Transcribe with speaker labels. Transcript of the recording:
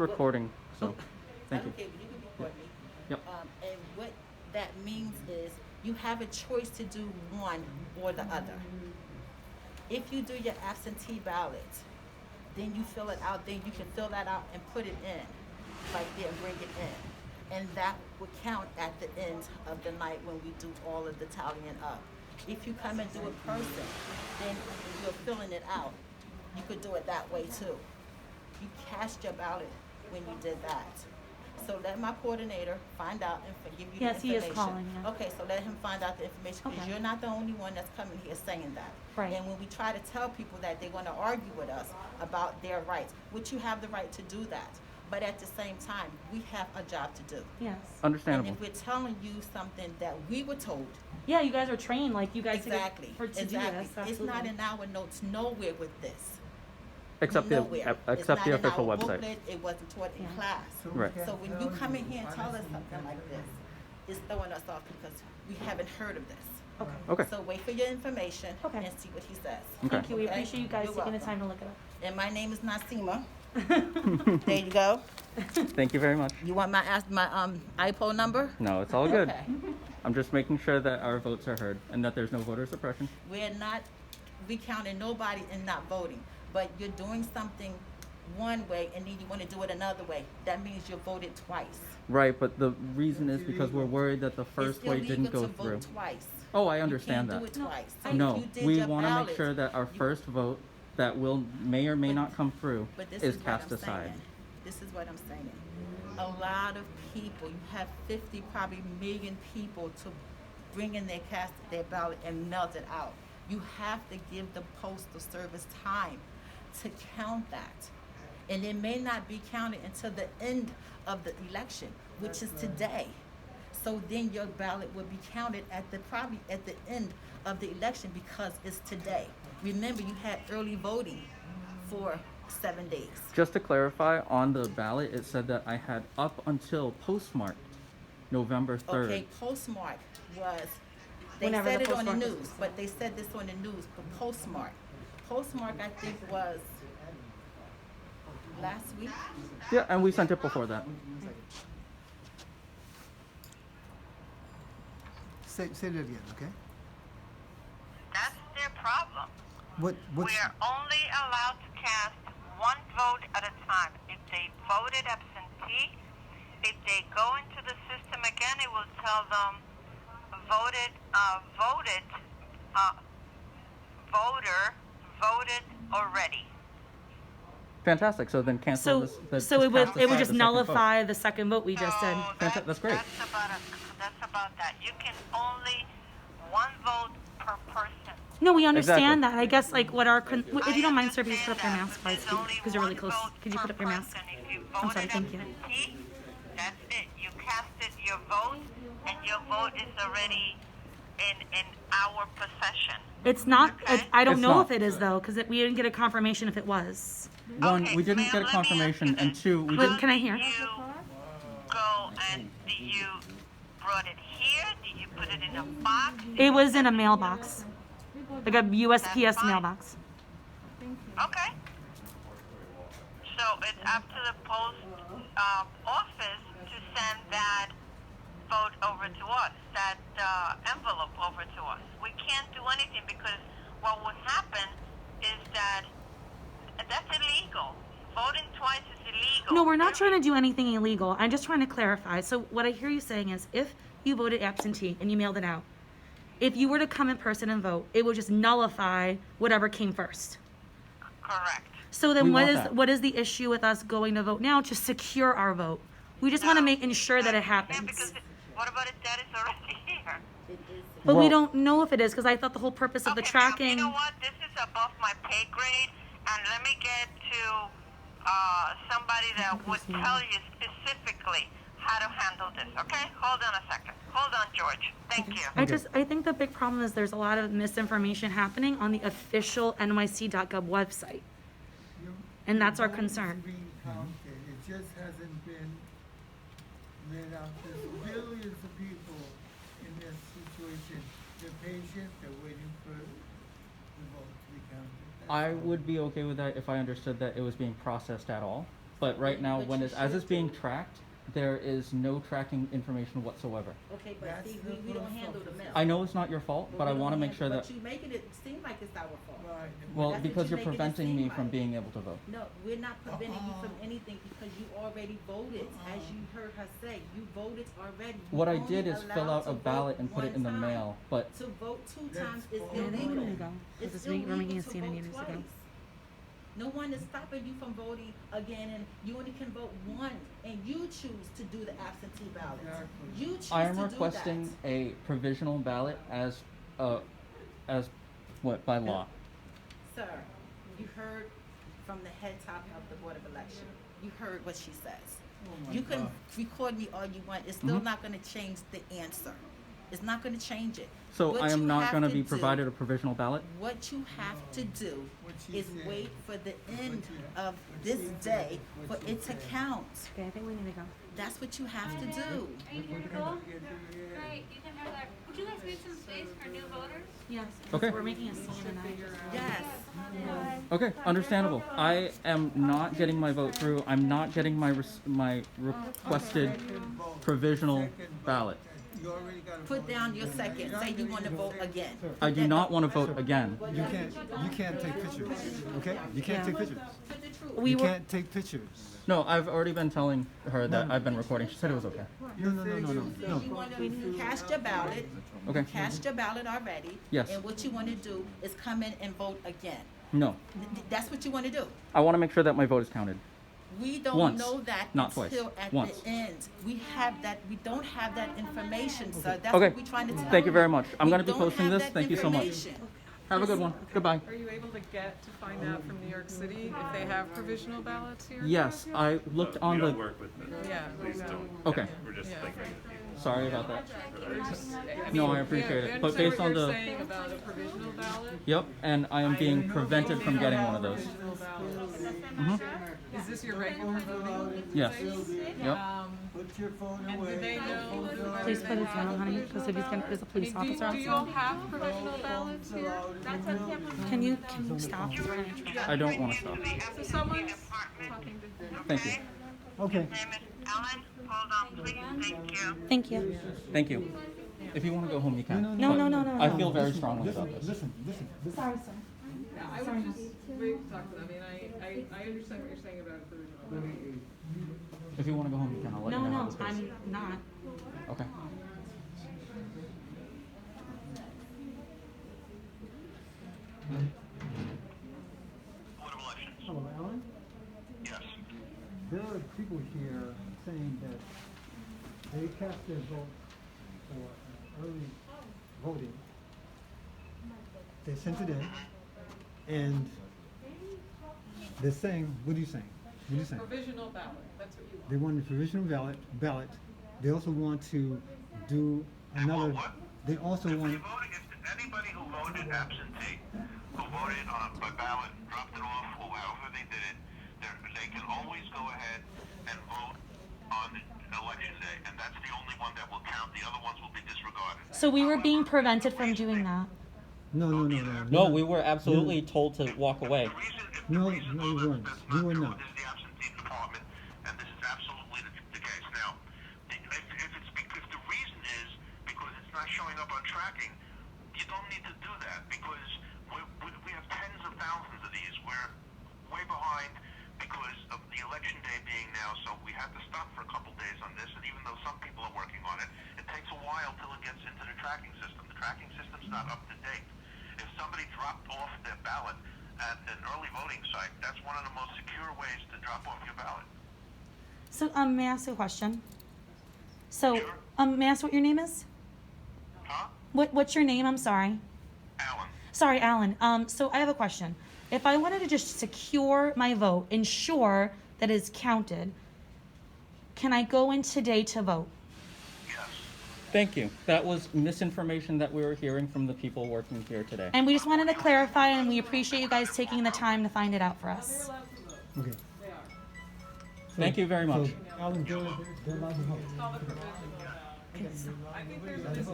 Speaker 1: recording, so thank you.
Speaker 2: Okay, but you can record me.
Speaker 1: Yep.
Speaker 2: And what that means is you have a choice to do one or the other. If you do your absentee ballot, then you fill it out, then you can fill that out and put it in, right there, and bring it in. And that would count at the end of the night when we do all of the tallying up. If you come and do it person, then you're filling it out. You could do it that way too. You cast your ballot when you did that. So let my coordinator find out and give you
Speaker 3: Yes,
Speaker 2: the
Speaker 3: he
Speaker 2: information.
Speaker 3: is calling, yeah.
Speaker 2: Okay, so let him find out the information because
Speaker 3: Okay.
Speaker 2: you're not the only one that's coming here saying that.
Speaker 3: Right.
Speaker 2: And when we try to tell people that, they want to argue with us about their rights, which you have the right to do that. But at the same time, we have a job to do.
Speaker 3: Yes.
Speaker 1: Understandable.
Speaker 2: And if we're telling you something that we were told,
Speaker 3: Yeah, you guys are trained, like you guys
Speaker 2: exactly,
Speaker 3: to do this.
Speaker 2: it's
Speaker 3: Absolutely.
Speaker 2: not in our notes nowhere with this.
Speaker 1: Except
Speaker 2: Nowhere.
Speaker 1: the
Speaker 2: It's
Speaker 1: except
Speaker 2: not
Speaker 1: the
Speaker 2: in
Speaker 1: official
Speaker 2: our
Speaker 1: website.
Speaker 2: booklet, it wasn't taught in
Speaker 3: Yeah.
Speaker 2: class.
Speaker 1: Right.
Speaker 2: So when you come in here and tell us something like this, it's throwing us off because we haven't heard of this.
Speaker 3: Okay.
Speaker 1: Okay.
Speaker 2: So wait for your information
Speaker 3: Okay.
Speaker 2: and see what he says.
Speaker 1: Okay.
Speaker 3: Thank you. We
Speaker 2: Okay?
Speaker 3: appreciate you guys
Speaker 2: You're
Speaker 3: taking the
Speaker 2: welcome.
Speaker 3: time to look it up.
Speaker 2: And my name is Nasima. There you go.
Speaker 1: Thank you very much.
Speaker 2: You want my IPO number?
Speaker 1: No, it's all good.
Speaker 2: Okay.
Speaker 1: I'm just making sure that our votes are heard and that there's no voter suppression.
Speaker 2: We're not recounting nobody and not voting, but you're doing something one way and then you want to do it another way. That means you voted twice.
Speaker 1: Right, but the reason is because we're worried that the first
Speaker 2: It's
Speaker 1: way didn't
Speaker 2: illegal
Speaker 1: go
Speaker 2: to
Speaker 1: through.
Speaker 2: vote twice.
Speaker 1: Oh, I understand
Speaker 2: You
Speaker 1: that.
Speaker 2: can't do it twice. So
Speaker 1: No,
Speaker 2: if you did
Speaker 1: we
Speaker 2: your
Speaker 1: want to make
Speaker 2: ballot,
Speaker 1: sure that our
Speaker 2: you-
Speaker 1: first vote that may or may
Speaker 2: But-
Speaker 1: not come through
Speaker 2: But this
Speaker 1: is
Speaker 2: is
Speaker 1: cast
Speaker 2: what I'm
Speaker 1: aside.
Speaker 2: saying. This is what I'm saying. A lot of people, you have 50 probably million people to bring in their ballot and melt it out. You have to give the postal service time to count that. And it may not be counted until the end of the election, which is today. So then your ballot will be counted probably at the end of the election because it's today. Remember, you had early voting for 7 days.
Speaker 1: Just to clarify, on the ballot it said that I had up until postmarked November 3rd.
Speaker 2: Okay, postmark was, they
Speaker 3: Whenever
Speaker 2: said
Speaker 3: the
Speaker 2: it on the
Speaker 3: postmark is.
Speaker 2: news, but they said this on the news, but postmark. Postmark, I think, was last week.
Speaker 1: Yeah, and we sent it before that.
Speaker 4: Say it again, okay?
Speaker 5: That's their problem.
Speaker 4: What's
Speaker 5: We are only allowed to cast one vote at a time. If they voted absentee, if they go into the system again, it will tell them voted already.
Speaker 1: Fantastic. So then cancel
Speaker 3: So,
Speaker 1: this.
Speaker 3: so
Speaker 1: just
Speaker 3: it would
Speaker 1: cast
Speaker 3: it would
Speaker 1: aside
Speaker 3: just
Speaker 1: the second vote.
Speaker 3: nullify the second vote we just did.
Speaker 1: That's great.
Speaker 5: That's about that. You can only one vote per person.
Speaker 3: No, we understand
Speaker 1: Exactly.
Speaker 3: that. I guess like what our if you don't mind, sir, please
Speaker 5: understand
Speaker 3: put up your
Speaker 5: that,
Speaker 3: mask,
Speaker 5: but
Speaker 3: please,
Speaker 5: there's only
Speaker 3: because you're really
Speaker 5: one
Speaker 3: close.
Speaker 5: vote
Speaker 3: Could you
Speaker 5: per
Speaker 3: put up your mask?
Speaker 5: person. If you
Speaker 3: I'm sorry,
Speaker 5: voted
Speaker 3: thank you.
Speaker 5: absentee, that's it. You casted your vote, and your vote is already in our possession.
Speaker 3: It's not.
Speaker 5: Okay.
Speaker 3: I don't
Speaker 1: It's
Speaker 3: know
Speaker 1: not.
Speaker 3: if it is though, because we didn't get a confirmation if it was.
Speaker 1: One,
Speaker 5: Okay,
Speaker 1: we didn't
Speaker 5: ma'am,
Speaker 1: get a
Speaker 5: let me ask
Speaker 1: confirmation,
Speaker 5: you
Speaker 1: and
Speaker 5: this.
Speaker 1: two, we
Speaker 3: Wait,
Speaker 1: didn't.
Speaker 3: can I hear?
Speaker 5: Did you go and did you brought it here? Did you put it in a box?
Speaker 3: It was in a mailbox, like a USPS
Speaker 5: That's fine.
Speaker 3: mailbox.
Speaker 5: Okay. So it's up to the post office to send that vote over to us, that envelope over to us. We can't do anything because what would happen is that that's illegal. Voting twice is illegal.
Speaker 3: No, we're not trying to do anything illegal. I'm just trying to clarify. So what I hear you saying is, if you voted absentee and you mailed it out, if you were to come in person and vote, it would just nullify whatever came first.
Speaker 5: Correct.
Speaker 3: So then
Speaker 1: We
Speaker 3: what
Speaker 1: want
Speaker 3: is
Speaker 1: that.
Speaker 3: what is the issue with us going to vote now to secure our vote? We just want to make ensure that it
Speaker 5: Yeah,
Speaker 3: happens.
Speaker 5: because what about if that is already here?
Speaker 2: It is.
Speaker 3: But we
Speaker 1: Well-
Speaker 3: don't know if it is because I thought the whole purpose of the
Speaker 5: Okay,
Speaker 3: tracking.
Speaker 5: You know what? This is above my pay grade, and let me get to somebody that would tell you specifically how to handle this. Okay? Hold on a second. Hold on, George. Thank you.
Speaker 3: I think the big problem is there's a lot of misinformation happening on the official NYC.gov website. And that's our concern.
Speaker 6: Being counted. It just hasn't been let out. There's billions of people in this situation. They're patient. They're waiting for the vote to be counted. That's
Speaker 1: I
Speaker 6: all.
Speaker 1: would be okay with that if I understood that it was being processed at all. But right now,
Speaker 2: But
Speaker 1: when
Speaker 2: you
Speaker 1: it's, as
Speaker 2: should
Speaker 1: it's being
Speaker 2: do.
Speaker 1: tracked, there is no tracking information whatsoever.
Speaker 2: Okay, but
Speaker 6: That's
Speaker 2: see,
Speaker 6: the
Speaker 2: we don't
Speaker 6: first
Speaker 2: handle the
Speaker 6: officer.
Speaker 2: mail.
Speaker 1: I know it's not your fault, but I
Speaker 2: we
Speaker 1: want to
Speaker 2: don't
Speaker 1: make
Speaker 2: handle-
Speaker 1: sure that,
Speaker 2: But you making it seem like it's our fault.
Speaker 6: Right.
Speaker 1: well,
Speaker 2: That's what
Speaker 1: because
Speaker 2: you're
Speaker 1: you're
Speaker 2: making it
Speaker 1: preventing
Speaker 2: seem
Speaker 1: me from
Speaker 2: like.
Speaker 1: being able to vote.
Speaker 2: No, we're not preventing you from anything because you already voted, as you heard her say. You voted already. You
Speaker 1: What I
Speaker 2: only
Speaker 1: did is fill
Speaker 2: allowed
Speaker 1: out
Speaker 2: to
Speaker 1: a ballot
Speaker 2: vote
Speaker 1: and put it
Speaker 2: one
Speaker 1: in the
Speaker 2: time.
Speaker 1: mail, but
Speaker 2: To vote two
Speaker 6: That's
Speaker 2: times is
Speaker 6: all.
Speaker 3: Yeah, I think we're
Speaker 2: illegal.
Speaker 3: gonna go.
Speaker 2: It's
Speaker 3: Because we're making
Speaker 2: illegal
Speaker 3: a
Speaker 2: to
Speaker 3: scene and
Speaker 2: vote
Speaker 3: you need to go.
Speaker 2: twice. No one is stopping you from voting again, and you only can vote one, and you choose to do the absentee ballot.
Speaker 6: Exactly.
Speaker 2: You choose
Speaker 1: I am
Speaker 2: to
Speaker 1: requesting
Speaker 2: do that.
Speaker 1: a provisional ballot as what, by law.
Speaker 2: Sir, you heard from the head top of the Board of Election. You heard what she says.
Speaker 6: Oh my
Speaker 2: You can
Speaker 6: God.
Speaker 2: record me all you want. It's still
Speaker 1: Mhm.
Speaker 2: not going to change the answer. It's not going to change it.
Speaker 1: So
Speaker 2: What
Speaker 1: I am
Speaker 2: you
Speaker 1: not
Speaker 2: have
Speaker 1: going to
Speaker 2: to
Speaker 1: be
Speaker 2: do-
Speaker 1: provided a provisional ballot?
Speaker 2: What you have to do
Speaker 6: What she
Speaker 2: is
Speaker 6: said.
Speaker 2: wait for the end
Speaker 6: you-
Speaker 2: of
Speaker 6: what
Speaker 2: this
Speaker 6: she said.
Speaker 2: day for
Speaker 6: What she
Speaker 2: it to
Speaker 6: said.
Speaker 2: count.
Speaker 3: Okay, I think we need to go.
Speaker 2: That's what you have to do.
Speaker 7: Are you here to go?
Speaker 6: Yeah.
Speaker 7: Great, you can have that. Would you guys make some space for new voters?
Speaker 3: Yes.
Speaker 1: Okay.
Speaker 3: We're making a scene tonight.
Speaker 2: Yes.
Speaker 1: Okay, understandable. I am not getting my vote through. I'm not getting my my requested provisional ballot.
Speaker 6: You already got a
Speaker 2: Put
Speaker 6: vote.
Speaker 2: down your second. Say you want to vote again.
Speaker 1: I do not want to vote again.
Speaker 4: You can't take pictures, okay? You can't
Speaker 3: Yeah.
Speaker 4: take pictures.
Speaker 2: Put the truth.
Speaker 3: We
Speaker 4: You
Speaker 3: were.
Speaker 4: can't take pictures.
Speaker 1: No, I've already been telling her that I've been recording. She said it was okay.
Speaker 4: No.
Speaker 2: You want to cast your ballot.
Speaker 1: Okay.
Speaker 2: Cast your ballot already.
Speaker 1: Yes.
Speaker 2: And what you want to do is come in and vote again.
Speaker 1: No.
Speaker 2: That's what you want to do.
Speaker 1: I want to make sure that my vote is counted.
Speaker 2: We don't
Speaker 1: Once,
Speaker 2: know that
Speaker 1: not twice.
Speaker 2: until at
Speaker 1: Once.
Speaker 2: the end. We have that. We don't have that information, sir. That's
Speaker 1: Okay.
Speaker 2: what we're trying to tell
Speaker 1: Thank you very much. I'm
Speaker 2: We
Speaker 1: going to be
Speaker 2: don't
Speaker 1: posting
Speaker 2: have
Speaker 1: this.
Speaker 2: that
Speaker 1: Thank you so much.
Speaker 2: information.
Speaker 1: Have a good one. Goodbye.
Speaker 8: Are you able to get to find out from New York City if they have provisional ballots here?
Speaker 1: Yes, I looked on
Speaker 9: we
Speaker 1: the.
Speaker 9: don't work with them.
Speaker 8: Yeah.
Speaker 9: Please
Speaker 8: no.
Speaker 9: don't.
Speaker 1: Okay.
Speaker 9: We're just
Speaker 8: Yeah.
Speaker 9: like regular people.
Speaker 1: Sorry about that.
Speaker 8: mean,
Speaker 1: No, I appreciate
Speaker 8: yeah,
Speaker 1: it.
Speaker 8: we
Speaker 1: But
Speaker 8: understand
Speaker 1: based
Speaker 8: what
Speaker 1: on
Speaker 8: you're
Speaker 1: the.
Speaker 8: saying about a provisional ballot.
Speaker 1: Yep, and I am being prevented from getting one of those.
Speaker 8: Provisional ballot.
Speaker 1: Mm-hmm.
Speaker 8: Is this your regular voting?
Speaker 1: Yes.
Speaker 8: place?
Speaker 1: Yep.
Speaker 6: Put your phone
Speaker 8: And
Speaker 6: away.
Speaker 8: do they know?
Speaker 3: Please put it down, honey, because if he's gonna, there's a police
Speaker 8: I mean,
Speaker 3: officer
Speaker 8: do you all
Speaker 3: outside.
Speaker 8: have provisional ballots here?
Speaker 3: Can you stop? We're gonna try.
Speaker 1: I don't want to stop.
Speaker 8: So someone's talking to.
Speaker 1: Thank you.
Speaker 4: Okay.
Speaker 5: Name is Ellen. Hold on, please. Thank you.
Speaker 3: Thank you.
Speaker 1: Thank you. If you want to go home, you can.
Speaker 3: No,
Speaker 1: But
Speaker 3: no, no, no,
Speaker 1: I
Speaker 3: no.
Speaker 1: feel very strongly about this.
Speaker 4: Listen.
Speaker 3: Sorry, sir.
Speaker 8: Yeah, I would just wait to talk to them. I mean, I understand what you're saying about a provisional ballot.
Speaker 1: If you want to go home, you can. I'll let
Speaker 3: No,
Speaker 1: you know how
Speaker 3: no,
Speaker 1: this goes.
Speaker 3: I'm not.
Speaker 1: Okay.
Speaker 5: Board of Elections.
Speaker 4: Hello, Alan.
Speaker 5: Yes.
Speaker 4: There are people here saying that they cast their vote for early voting. They sent it in, and they're saying, what are you saying? What are you saying?
Speaker 8: Provisional ballot, that's what you want.
Speaker 4: They want a provisional ballot. They also want to do another.
Speaker 5: what?
Speaker 4: They also
Speaker 5: If
Speaker 4: want.
Speaker 5: they voted, if anybody who voted absentee, who voted by ballot, dropped it off, or however they did it, they can always go ahead and vote on election day, and that's the only one that will count. The other ones will be disregarded.
Speaker 3: So we were being prevented from doing that.
Speaker 4: No.
Speaker 1: No, we were absolutely told to walk away.
Speaker 5: The reason, if
Speaker 4: No,
Speaker 5: the reason
Speaker 4: no, you
Speaker 5: that's
Speaker 4: weren't.
Speaker 5: not
Speaker 4: You were
Speaker 5: true,
Speaker 4: not.
Speaker 5: This is the absentee department, and this is absolutely the case. Now, if the reason is because it's not showing up on tracking, you don't need to do that because we have tens of thousands of these. We're way behind because of the election day being now, so we have to stop for a couple days on this. And even though some people are working on it, it takes a while till it gets into the tracking system. The tracking system's not up to date. If somebody dropped off their ballot at an early voting site, that's one of the most secure ways to drop off your ballot.
Speaker 3: So, may I ask a question? So,
Speaker 5: Sure.
Speaker 3: may I ask what your name is?
Speaker 5: Huh?
Speaker 3: What's your name? I'm sorry.
Speaker 5: Alan?
Speaker 3: Sorry, Alan. So I have a question. If I wanted to just secure my vote, ensure that it's counted, can I go in today to vote?
Speaker 5: Yes.
Speaker 1: Thank you. That was misinformation that we were hearing from the people working here today.
Speaker 3: And we just wanted to clarify, and we appreciate you guys taking the time to find it out for us.
Speaker 4: Okay.
Speaker 1: Thank you very much.
Speaker 4: So, Alan, they're allowed to vote.
Speaker 8: It's called a provisional ballot. I think there's